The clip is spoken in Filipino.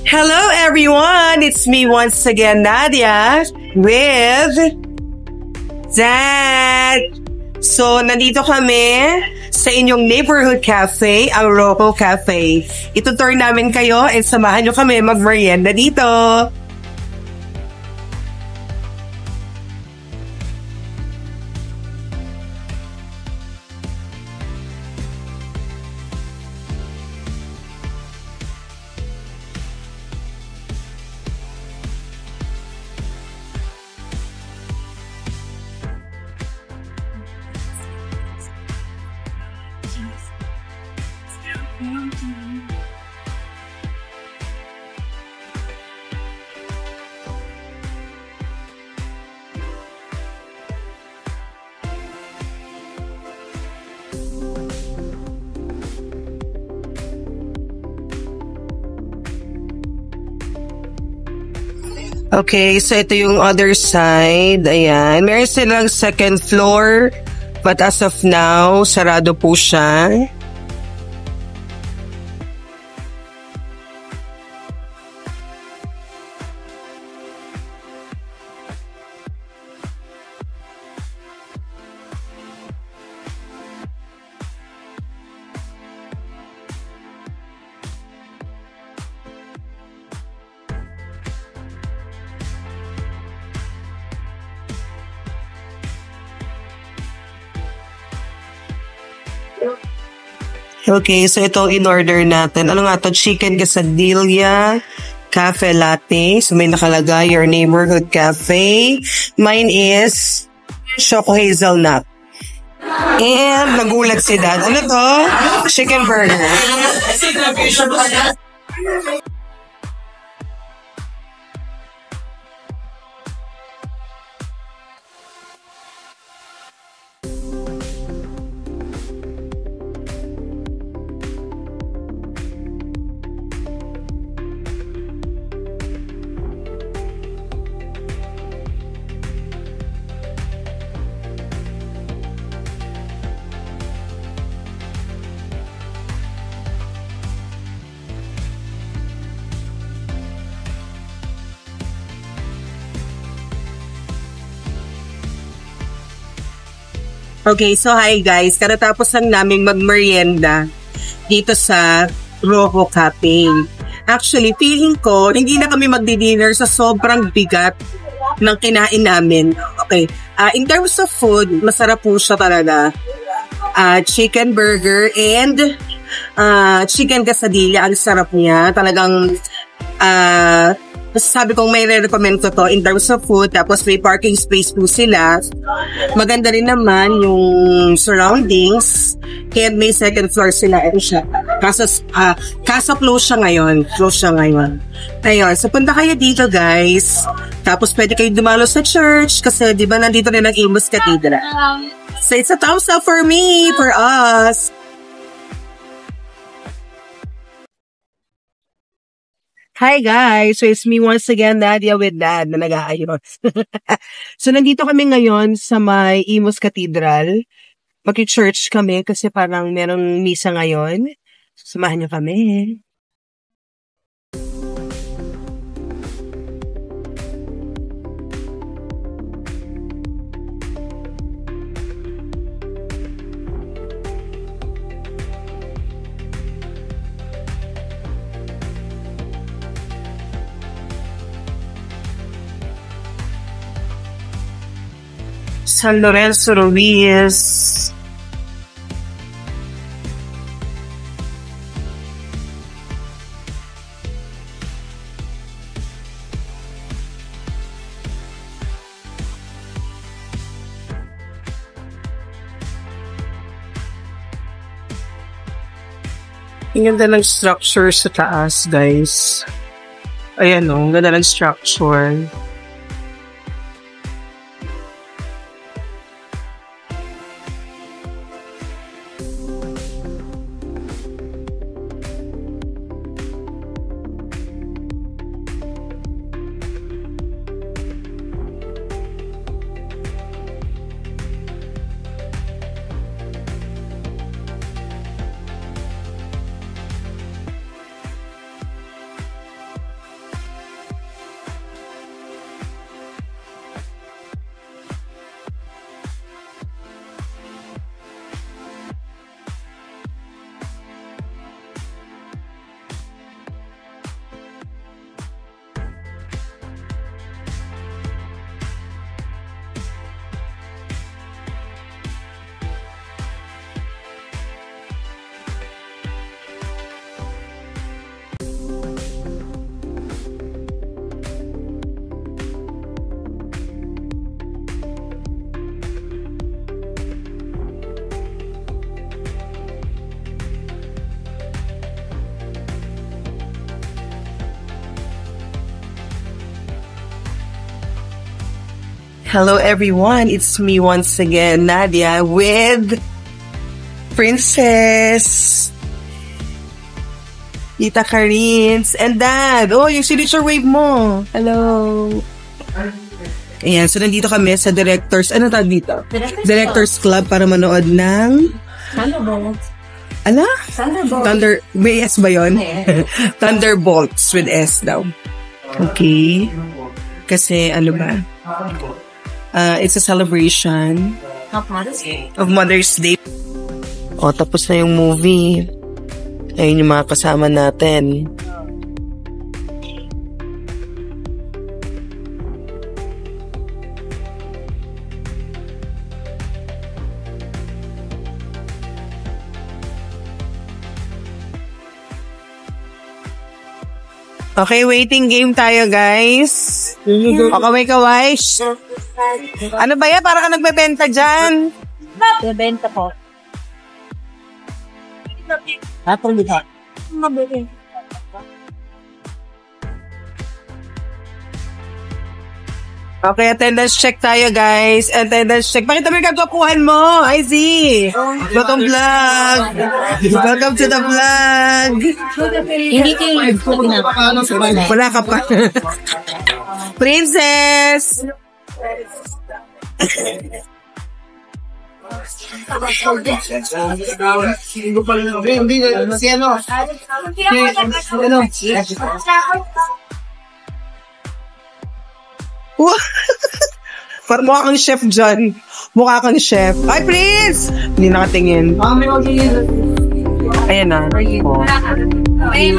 Hello everyone! It's me once again, Nadia, with Zach. So, nandito kami sa inyong neighborhood cafe, ang Roco Cafe. Itutur namin kayo and samahan nyo kami mag-merienda dito. Okay, so ito yung other side. Ayan. Meron silang second floor. But as of now, sarado po siya. Okay, so ito in-order natin. Ano nga to? Chicken quesadilla, cafe latte. So may nakalagay, your neighborhood cafe. Mine is choco hazelnut. And nagulat si Dad. Ano to? Chicken burger. Okay, so hi guys. Karatapos lang namin magmerienda dito sa Rojo Cafe. Actually, feeling ko, hindi na kami magdi-dinner sa sobrang bigat ng kinain namin. Okay, in terms of food, masarap po siya talaga. Chicken burger and chicken quesadilla. Ang sarap niya. Talagang sabi kong may re-recommend ko to in terms of food. Tapos may parking space po sila. Maganda rin naman yung surroundings. And may second floor sila. Ano siya? Kaso close siya ngayon. Ayun. So punta kayo dito guys. Tapos pwede kayo dumalo sa church. Kasi di ba nandito rin ang Imus Cathedral. So it's a thumbs up for me. For us. Hi guys! So it's me once again, Nadia with Dad na nag-aayos. So nandito kami ngayon sa may Imus Cathedral. Maki-church kami kasi parang merong misa ngayon. Samahan niyo kami. San Lorenzo Ruiz. Ang ganda ng structure sa taas, guys. Ayan o, ganda ng structure. Hello everyone, it's me once again, Nadia, with Princess, Tita Karins, and Dad. Oh, yung signature wave mo. Hello. Ayan, so nandito kami sa Directors, ano tawag dito? Directors Club para manood ng Thunderbolts. Ala? Thunderbolts. May S ba yun? Thunderbolts with S daw. Okay. Kasi ano ba? It's a celebration of Mother's Day. O, tapos na yung movie. Ayun yung mga kasama natin. Okay, waiting game tayo, guys. O, kaway-kaway. Ano ba yan? Para ka nagbebenta dyan. Bebenta po. Apple dito. Okay, attendance check tayo, guys. Attendance check. Pakita mo yung kagwapuhan mo, IZ. Welcome vlog. Welcome to the vlog. Hindi ko yung Wala ka pa. Princess. Hindi, si ano? Parang mukha kang chef dyan. Mukha kang chef. Ay, Prince! Hindi nakatingin. May mag-iin. Ayan na. Oh. Ay,